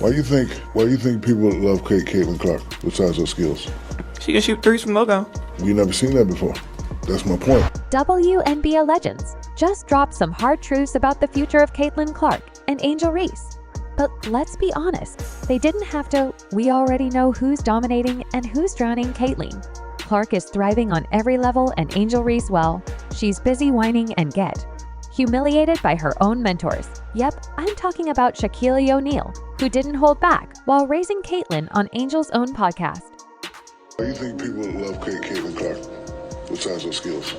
Why you think people love Caitlin Clark besides her skills? She can shoot threes from logo. We never seen that before. That's my point. WNBA legends just dropped some hard truths about the future of Caitlin Clark and Angel Reese. But let's be honest, they didn't have to. We already know who's dominating and who's drowning Caitlin. Clark is thriving on every level, and Angel Reese, well, she's busy whining and humiliated by her own mentors. Yep, I'm talking about Shaquille O'Neal, who didn't hold back while raising Caitlin on Angel's own podcast. Why do you think people love Caitlin Clark besides her skills?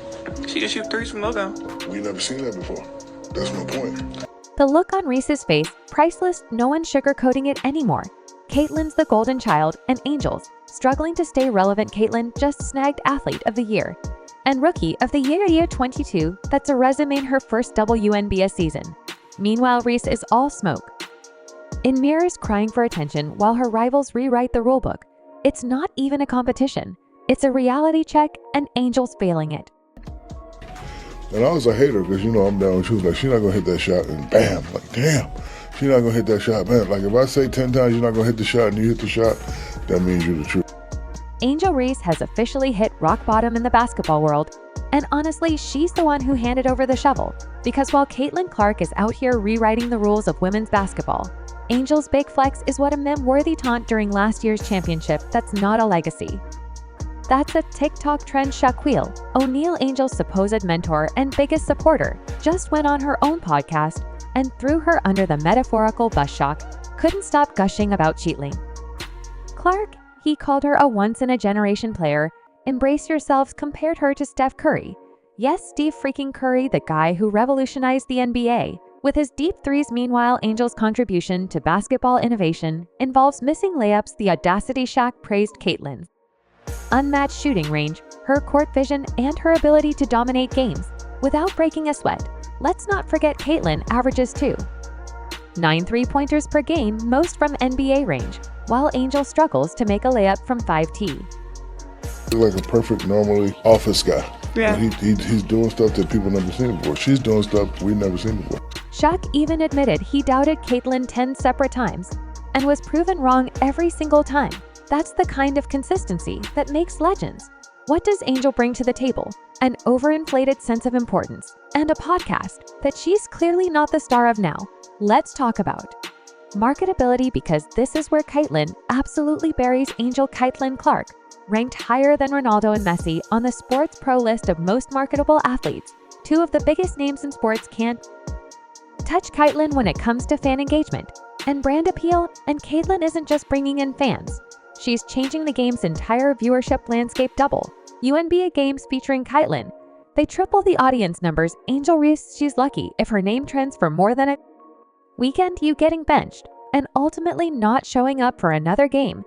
She can shoot threes from logo. We never seen that before. That's my point. The look on Reese's face, priceless, no one's sugarcoating it anymore. Caitlin's the golden child, and Angel's struggling to stay relevant. Caitlin just snagged Athlete of the Year and Rookie of the Year 22. That's a resume in her first WNBA season. Meanwhile, Reese is all smoke. In mirrors crying for attention while her rivals rewrite the rulebook. It's not even a competition. It's a reality check, and Angel's failing it. And I was a hater because, I'm down. She was like, she's not going to hit that shot. And bam, like, damn, she's not going to hit that shot. Man, like if I say 10 times you're not going to hit the shot and you hit the shot, that means you're the truth. Angel Reese has officially hit rock bottom in the basketball world. And honestly, she's the one who handed over the shovel. Because while Caitlin Clark is out here rewriting the rules of women's basketball, Angel's big flex is what a meme-worthy taunt during last year's championship that's not a legacy. That's a TikTok trend. Shaquille O'Neal, Angel's supposed mentor and biggest supporter, just went on her own podcast and threw her under the metaphorical bus shock. Couldn't stop gushing about cheating. Clark, he called her a once-in-a-generation player. Embrace yourselves, compared her to Steph Curry. Yes, Steve freaking Curry, the guy who revolutionized the NBA with his deep threes. Meanwhile, Angel's contribution to basketball innovation involves missing layups. The audacity. Shaq praised Caitlin's unmatched shooting range, her court vision, and her ability to dominate games without breaking a sweat. Let's not forget Caitlin averages 9 three-pointers per game, most from NBA range, while Angel struggles to make a layup from 5T. He's like a perfect, normally office guy. Yeah. He's doing stuff that people never seen before. She's doing stuff we've never seen before. Shaq even admitted he doubted Caitlin 10 separate times and was proven wrong every single time. That's the kind of consistency that makes legends. What does Angel bring to the table? An overinflated sense of importance and a podcast that she's clearly not the star of now. Let's talk about marketability, because this is where Caitlin absolutely buries Angel. Caitlin Clark, ranked higher than Ronaldo and Messi on the Sports Pro list of most marketable athletes. Two of the biggest names in sports can't touch Caitlin when it comes to fan engagement and brand appeal. And Caitlin isn't just bringing in fans. She's changing the game's entire viewership landscape. WNBA games featuring Caitlin, they triple the audience numbers. Angel Reese, she's lucky if her name trends for more than a weekend. You getting benched and ultimately not showing up for another game.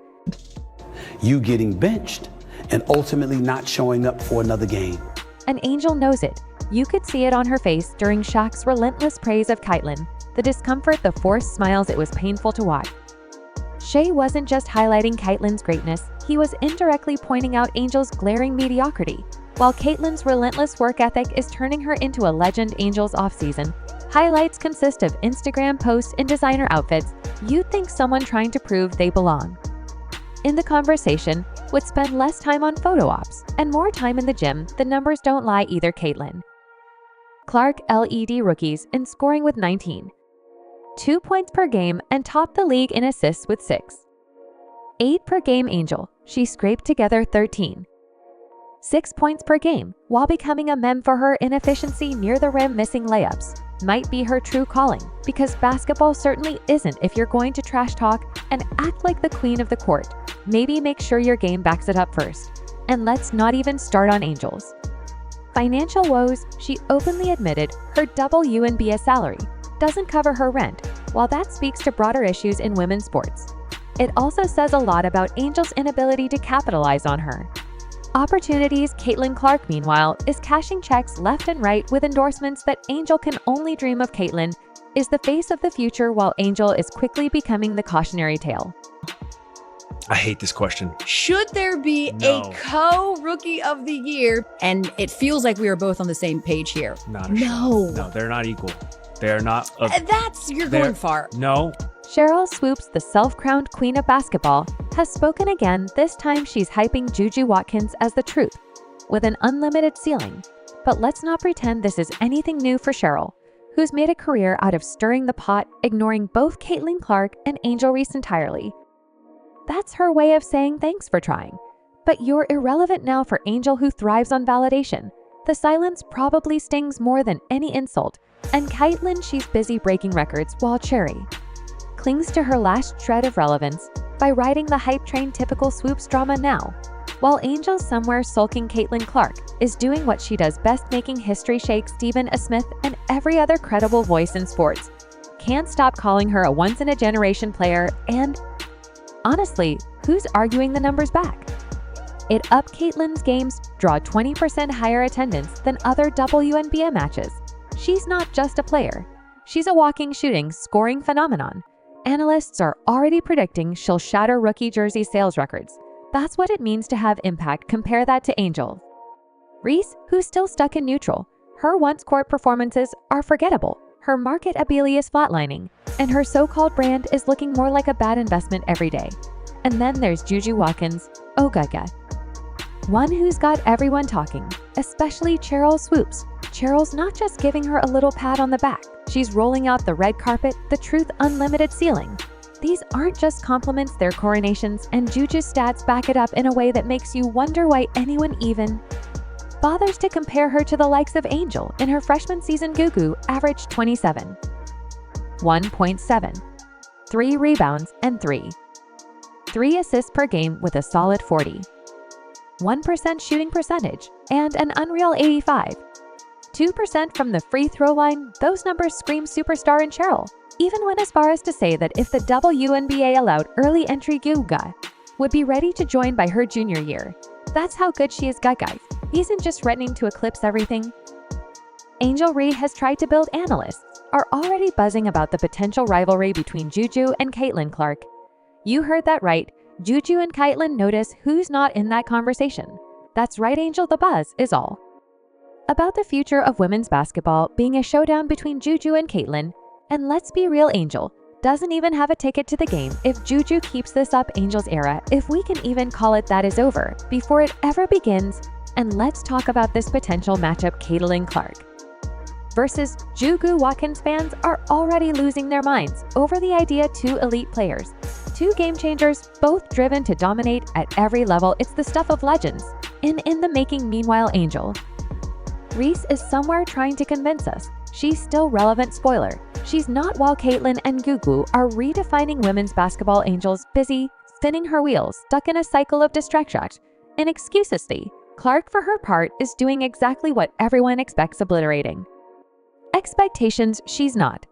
You getting benched and ultimately not showing up for another game. And Angel knows it. You could see it on her face during Shaq's relentless praise of Caitlin. The discomfort, the forced smiles, it was painful to watch. Shea wasn't just highlighting Caitlin's greatness, he was indirectly pointing out Angel's glaring mediocrity. While Caitlin's relentless work ethic is turning her into a legend, Angel's offseason highlights consist of Instagram posts in designer outfits. You'd think someone trying to prove they belong in the conversation would spend less time on photo ops and more time in the gym. The numbers don't lie either. Caitlin Clark led rookies in scoring with 19. 2 points per game and topped the league in assists with 6. 8 per game. Angel, she scraped together 13. 6 points per game while becoming a meme for her inefficiency near the rim. Missing layups might be her true calling, because basketball certainly isn't. If you're going to trash talk and act like the queen of the court, maybe make sure your game backs it up first. And let's not even start on Angel's financial woes. She openly admitted her WNBA salary doesn't cover her rent. While that speaks to broader issues in women's sports, it also says a lot about Angel's inability to capitalize on her opportunities. Caitlin Clark, meanwhile, is cashing checks left and right with endorsements that Angel can only dream of. Caitlin is the face of the future, while Angel is quickly becoming the cautionary tale. I hate this question. Should there be a co-rookie of the year? And it feels like we are both on the same page here. Not a shot. No, they're not equal. They're not. You're going far. No, Sheryl Swoopes, the self-crowned queen of basketball, has spoken again. This time she's hyping Juju Watkins as the truth, with an unlimited ceiling. But let's not pretend this is anything new for Sheryl, who's made a career out of stirring the pot, ignoring both Caitlin Clark and Angel Reese entirely. That's her way of saying thanks for trying. But you're irrelevant now for Angel, who thrives on validation. The silence probably stings more than any insult. And Caitlin, she's busy breaking records, while Cherry clings to her last shred of relevance by riding the hype train. Typical Swoops drama now. While Angel, somewhere sulking, Caitlin Clark is doing what she does best, making history. Shake, Stephen A. Smith, and every other credible voice in sports can't stop calling her a once-in-a-generation player. And honestly, who's arguing the numbers back? It up. Caitlin's games draw 20% higher attendance than other WNBA matches. She's not just a player. She's a walking, shooting, scoring phenomenon. Analysts are already predicting she'll shatter rookie jersey sales records. That's what it means to have impact. Compare that to Angel Reese, who's still stuck in neutral. Her once-court performances are forgettable. Her marketability is flatlining, and her so-called brand is looking more like a bad investment every day. And then there's Juju Watkins, oh gaga, one who's got everyone talking, especially Sheryl Swoopes. Cheryl's not just giving her a little pat on the back. She's rolling out the red carpet, the truth unlimited ceiling. These aren't just compliments, they're coronations, and Juju's stats back it up in a way that makes you wonder why anyone even bothers to compare her to the likes of Angel. In her freshman season, Gugu averaged 27, 1.7, 3 rebounds, and 3 assists per game, with a solid 41% shooting percentage and an unreal 85.2% from the free throw line. Those numbers scream superstar. In Sheryl even went as far as to say that if the WNBA allowed early entry, Guga would be ready to join by her junior year. That's how good she is. Guy isn't just threatening to eclipse everything Angel Reese has tried to build. Analysts are already buzzing about the potential rivalry between Juju and Caitlin Clark. You heard that right. Juju and Caitlin. Notice who's not in that conversation. That's right, Angel. The buzz is all about the future of women's basketball being a showdown between Juju and Caitlin. And let's be real, Angel doesn't even have a ticket to the game. If Juju keeps this up, Angel's era, if we can even call it that, is over before it ever begins. And let's talk about this potential matchup. Caitlin Clark versus Juju Watkins. Fans are already losing their minds over the idea. Two elite players, two game changers, both driven to dominate at every level. It's the stuff of legends in the making. Meanwhile, Angel Reese is somewhere trying to convince us she's still relevant. Spoiler, she's not. While Caitlin and Gugu are redefining women's basketball, Angel's busy spinning her wheels, stuck in a cycle of distraction and excuses. Clark, for her part, is doing exactly what everyone expects, obliterating expectations. She's not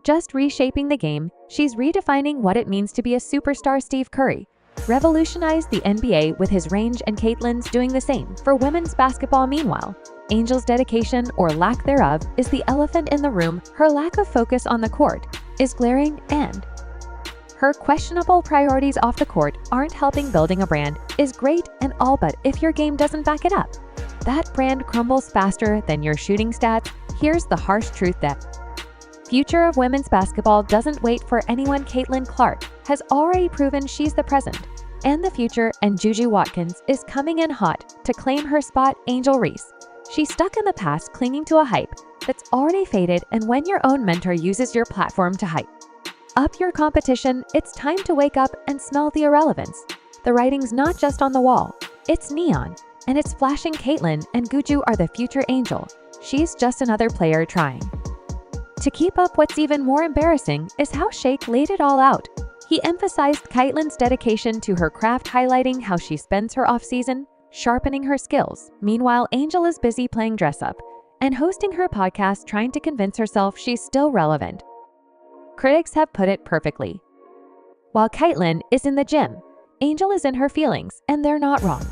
just reshaping the game, she's redefining what it means to be a superstar. Steve Curry revolutionized the NBA with his range, and Caitlin's doing the same for women's basketball. Meanwhile, Angel's dedication, or lack thereof, is the elephant in the room. Her lack of focus on the court is glaring, and her questionable priorities off the court aren't helping. Building a brand is great and all, but if your game doesn't back it up, that brand crumbles faster than your shooting stats. Here's the harsh truth: that future of women's basketball doesn't wait for anyone. Caitlin Clark has already proven she's the present and the future, and Juju Watkins is coming in hot to claim her spot. Angel Reese, she's stuck in the past, clinging to a hype that's already faded. And when your own mentor uses your platform to hype up your competition, it's time to wake up and smell the irrelevance. The writing's not just on the wall, it's neon, and it's flashing. Caitlin and Guju are the future. Angel, she's just another player trying to keep up. What's even more embarrassing is how Shake laid it all out. He emphasized Caitlin's dedication to her craft, highlighting how she spends her off-season sharpening her skills. Meanwhile, Angel is busy playing dress-up and hosting her podcast, trying to convince herself she's still relevant. Critics have put it perfectly. While Caitlin is in the gym, Angel is in her feelings, and they're not wrong.